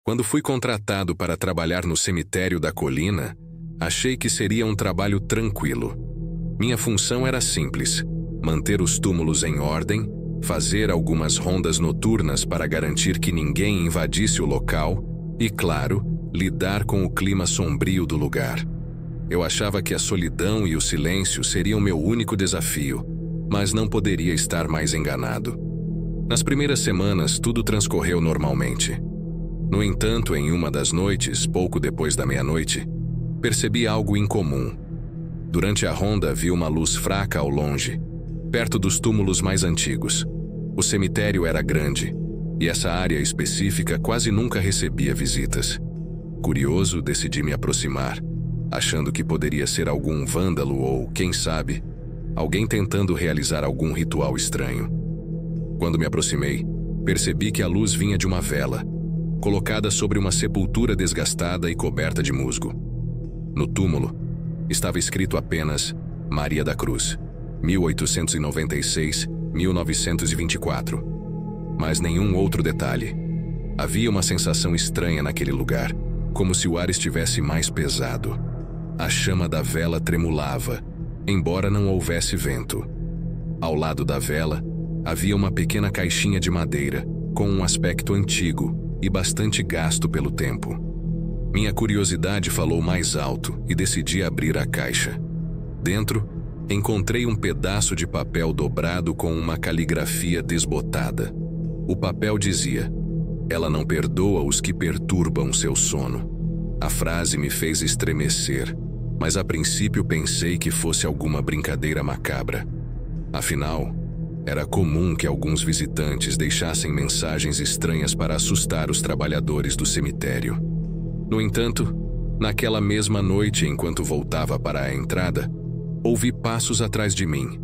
Quando fui contratado para trabalhar no cemitério da colina, achei que seria um trabalho tranquilo. Minha função era simples: manter os túmulos em ordem, fazer algumas rondas noturnas para garantir que ninguém invadisse o local e, claro, lidar com o clima sombrio do lugar. Eu achava que a solidão e o silêncio seriam meu único desafio, mas não poderia estar mais enganado. Nas primeiras semanas, tudo transcorreu normalmente. No entanto, em uma das noites, pouco depois da meia-noite, percebi algo incomum. Durante a ronda, vi uma luz fraca ao longe, perto dos túmulos mais antigos. O cemitério era grande, e essa área específica quase nunca recebia visitas. Curioso, decidi me aproximar, achando que poderia ser algum vândalo ou, quem sabe, alguém tentando realizar algum ritual estranho. Quando me aproximei, percebi que a luz vinha de uma vela, colocada sobre uma sepultura desgastada e coberta de musgo. No túmulo, estava escrito apenas Maria da Cruz, 1896-1924. Mas nenhum outro detalhe. Havia uma sensação estranha naquele lugar, como se o ar estivesse mais pesado. A chama da vela tremulava, embora não houvesse vento. Ao lado da vela, havia uma pequena caixinha de madeira, com um aspecto antigo e bastante gasto pelo tempo. Minha curiosidade falou mais alto e decidi abrir a caixa. Dentro, encontrei um pedaço de papel dobrado com uma caligrafia desbotada. O papel dizia: "Ela não perdoa os que perturbam seu sono." A frase me fez estremecer, mas a princípio pensei que fosse alguma brincadeira macabra. Afinal, era comum que alguns visitantes deixassem mensagens estranhas para assustar os trabalhadores do cemitério. No entanto, naquela mesma noite, enquanto voltava para a entrada, ouvi passos atrás de mim.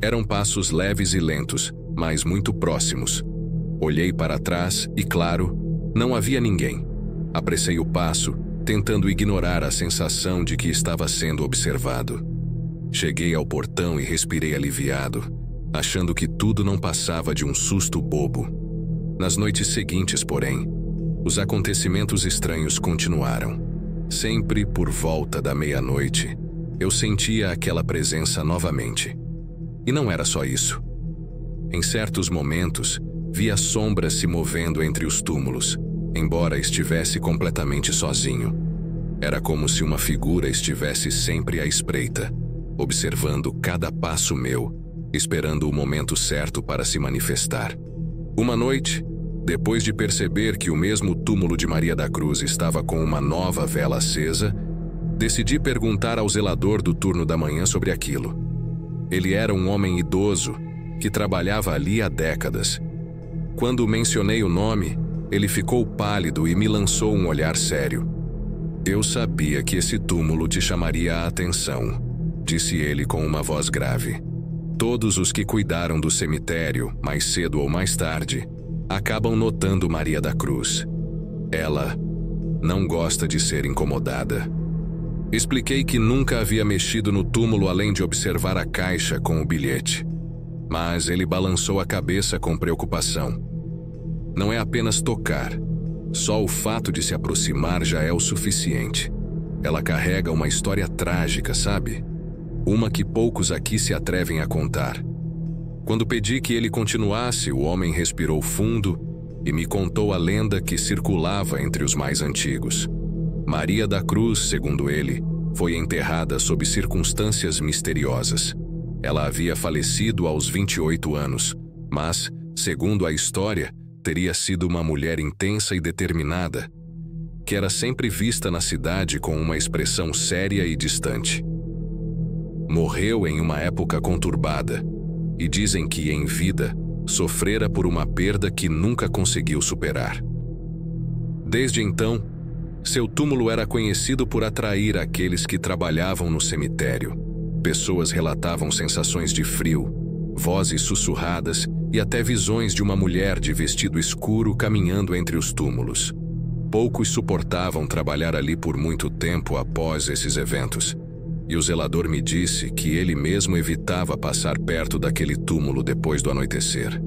Eram passos leves e lentos, mas muito próximos. Olhei para trás e, claro, não havia ninguém. Apressei o passo, tentando ignorar a sensação de que estava sendo observado. Cheguei ao portão e respirei aliviado, achando que tudo não passava de um susto bobo. Nas noites seguintes, porém, os acontecimentos estranhos continuaram. Sempre por volta da meia-noite, eu sentia aquela presença novamente. E não era só isso. Em certos momentos, via sombras se movendo entre os túmulos, embora estivesse completamente sozinho. Era como se uma figura estivesse sempre à espreita, observando cada passo meu, esperando o momento certo para se manifestar. Uma noite, depois de perceber que o mesmo túmulo de Maria da Cruz estava com uma nova vela acesa, decidi perguntar ao zelador do turno da manhã sobre aquilo. Ele era um homem idoso que trabalhava ali há décadas. Quando mencionei o nome, ele ficou pálido e me lançou um olhar sério. "Eu sabia que esse túmulo te chamaria a atenção", disse ele com uma voz grave. "Todos os que cuidaram do cemitério, mais cedo ou mais tarde, acabam notando Maria da Cruz. Ela não gosta de ser incomodada." Expliquei que nunca havia mexido no túmulo além de observar a caixa com o bilhete. Mas ele balançou a cabeça com preocupação. "Não é apenas tocar. Só o fato de se aproximar já é o suficiente. Ela carrega uma história trágica, sabe? Uma que poucos aqui se atrevem a contar." Quando pedi que ele continuasse, o homem respirou fundo e me contou a lenda que circulava entre os mais antigos. Maria da Cruz, segundo ele, foi enterrada sob circunstâncias misteriosas. Ela havia falecido aos 28 anos, mas, segundo a história, teria sido uma mulher intensa e determinada, que era sempre vista na cidade com uma expressão séria e distante. Morreu em uma época conturbada, e dizem que, em vida, sofrera por uma perda que nunca conseguiu superar. Desde então, seu túmulo era conhecido por atrair aqueles que trabalhavam no cemitério. Pessoas relatavam sensações de frio, vozes sussurradas e até visões de uma mulher de vestido escuro caminhando entre os túmulos. Poucos suportavam trabalhar ali por muito tempo após esses eventos, e o zelador me disse que ele mesmo evitava passar perto daquele túmulo depois do anoitecer.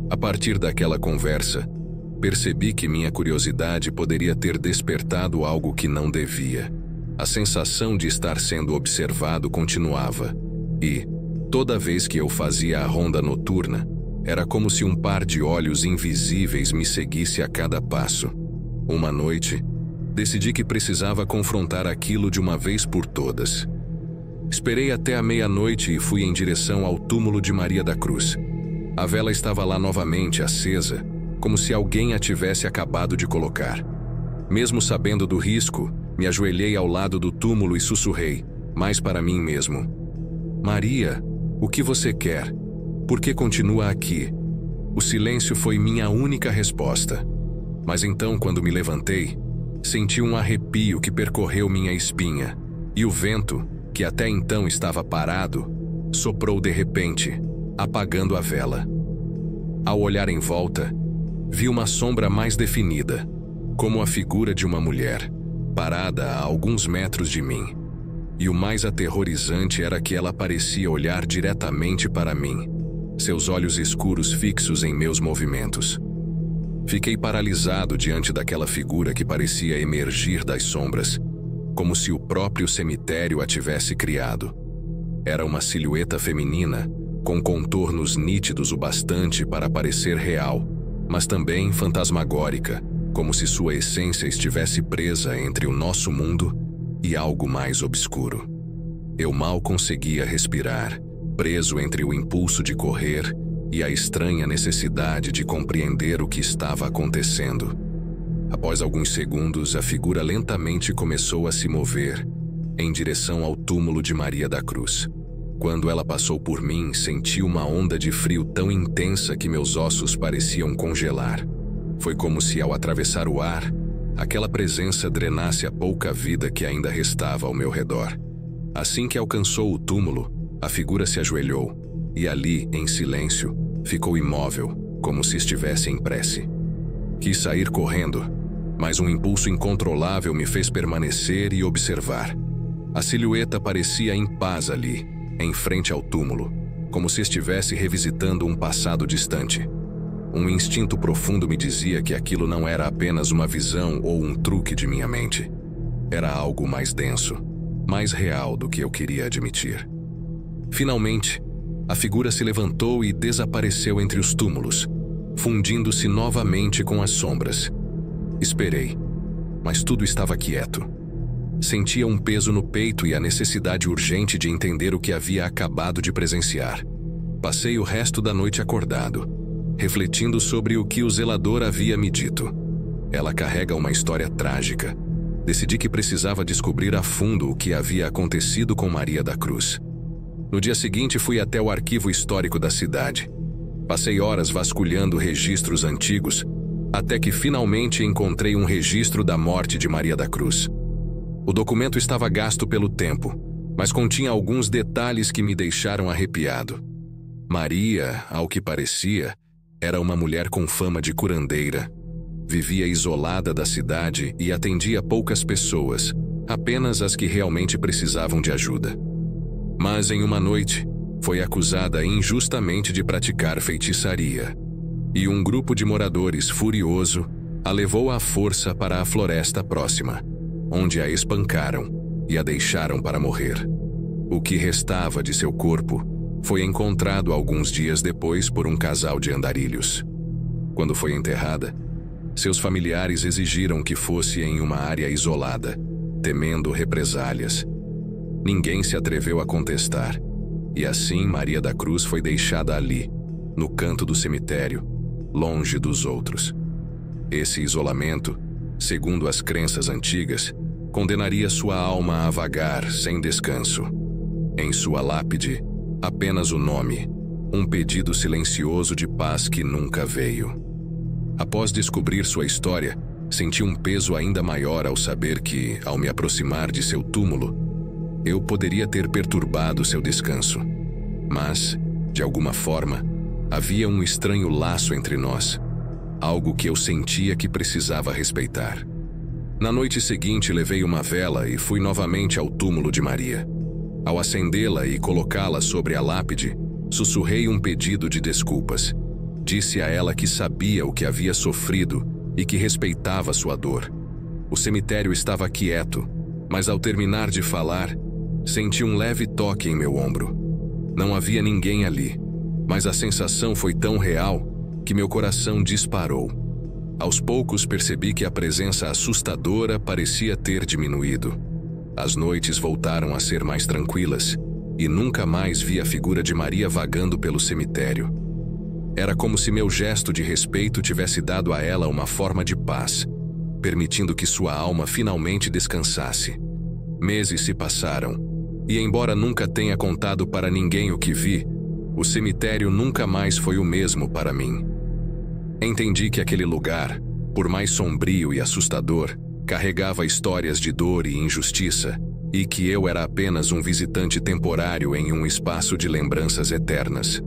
A partir daquela conversa, Percebi que minha curiosidade poderia ter despertado algo que não devia. A sensação de estar sendo observado continuava, e, toda vez que eu fazia a ronda noturna, era como se um par de olhos invisíveis me seguisse a cada passo. Uma noite, decidi que precisava confrontar aquilo de uma vez por todas. Esperei até a meia-noite e fui em direção ao túmulo de Maria da Cruz. A vela estava lá novamente acesa, como se alguém a tivesse acabado de colocar. Mesmo sabendo do risco, me ajoelhei ao lado do túmulo e sussurrei, mais para mim mesmo: Maria, o que você quer? Por que continua aqui? O silêncio foi minha única resposta. Mas então, quando me levantei, senti um arrepio que percorreu minha espinha, e o vento, que até então estava parado, soprou de repente, apagando a vela. Ao olhar em volta, vi uma sombra mais definida, como a figura de uma mulher, parada a alguns metros de mim. E o mais aterrorizante era que ela parecia olhar diretamente para mim, seus olhos escuros fixos em meus movimentos. Fiquei paralisado diante daquela figura que parecia emergir das sombras, como se o próprio cemitério a tivesse criado. Era uma silhueta feminina, com contornos nítidos o bastante para parecer real, mas também fantasmagórica, como se sua essência estivesse presa entre o nosso mundo e algo mais obscuro. Eu mal conseguia respirar, preso entre o impulso de correr e a estranha necessidade de compreender o que estava acontecendo. Após alguns segundos, a figura lentamente começou a se mover em direção ao túmulo de Maria da Cruz. Quando ela passou por mim, senti uma onda de frio tão intensa que meus ossos pareciam congelar. Foi como se, ao atravessar o ar, aquela presença drenasse a pouca vida que ainda restava ao meu redor. Assim que alcançou o túmulo, a figura se ajoelhou e ali, em silêncio, ficou imóvel, como se estivesse em prece. Quis sair correndo, mas um impulso incontrolável me fez permanecer e observar. A silhueta parecia em paz ali, em frente ao túmulo, como se estivesse revisitando um passado distante. Um instinto profundo me dizia que aquilo não era apenas uma visão ou um truque de minha mente. Era algo mais denso, mais real do que eu queria admitir. Finalmente, a figura se levantou e desapareceu entre os túmulos, fundindo-se novamente com as sombras. Esperei, mas tudo estava quieto. Sentia um peso no peito e a necessidade urgente de entender o que havia acabado de presenciar. Passei o resto da noite acordado, refletindo sobre o que o zelador havia me dito. Ela carrega uma história trágica. Decidi que precisava descobrir a fundo o que havia acontecido com Maria da Cruz. No dia seguinte, fui até o arquivo histórico da cidade. Passei horas vasculhando registros antigos, até que finalmente encontrei um registro da morte de Maria da Cruz. O documento estava gasto pelo tempo, mas continha alguns detalhes que me deixaram arrepiado. Maria, ao que parecia, era uma mulher com fama de curandeira. Vivia isolada da cidade e atendia poucas pessoas, apenas as que realmente precisavam de ajuda. Mas em uma noite, foi acusada injustamente de praticar feitiçaria. E um grupo de moradores furioso a levou à força para a floresta próxima, onde a espancaram e a deixaram para morrer. O que restava de seu corpo foi encontrado alguns dias depois por um casal de andarilhos. Quando foi enterrada, seus familiares exigiram que fosse em uma área isolada, temendo represálias. Ninguém se atreveu a contestar, e assim Maria da Cruz foi deixada ali, no canto do cemitério, longe dos outros. Esse isolamento, segundo as crenças antigas, condenaria sua alma a vagar sem descanso. Em sua lápide, apenas o nome, um pedido silencioso de paz que nunca veio. Após descobrir sua história, senti um peso ainda maior ao saber que, ao me aproximar de seu túmulo, eu poderia ter perturbado seu descanso. Mas, de alguma forma, havia um estranho laço entre nós, algo que eu sentia que precisava respeitar. Na noite seguinte, levei uma vela e fui novamente ao túmulo de Maria. Ao acendê-la e colocá-la sobre a lápide, sussurrei um pedido de desculpas. Disse a ela que sabia o que havia sofrido e que respeitava sua dor. O cemitério estava quieto, mas ao terminar de falar, senti um leve toque em meu ombro. Não havia ninguém ali, mas a sensação foi tão real que meu coração disparou. Aos poucos percebi que a presença assustadora parecia ter diminuído. As noites voltaram a ser mais tranquilas e nunca mais vi a figura de Maria vagando pelo cemitério. Era como se meu gesto de respeito tivesse dado a ela uma forma de paz, permitindo que sua alma finalmente descansasse. Meses se passaram, e embora nunca tenha contado para ninguém o que vi, o cemitério nunca mais foi o mesmo para mim. Entendi que aquele lugar, por mais sombrio e assustador, carregava histórias de dor e injustiça, e que eu era apenas um visitante temporário em um espaço de lembranças eternas.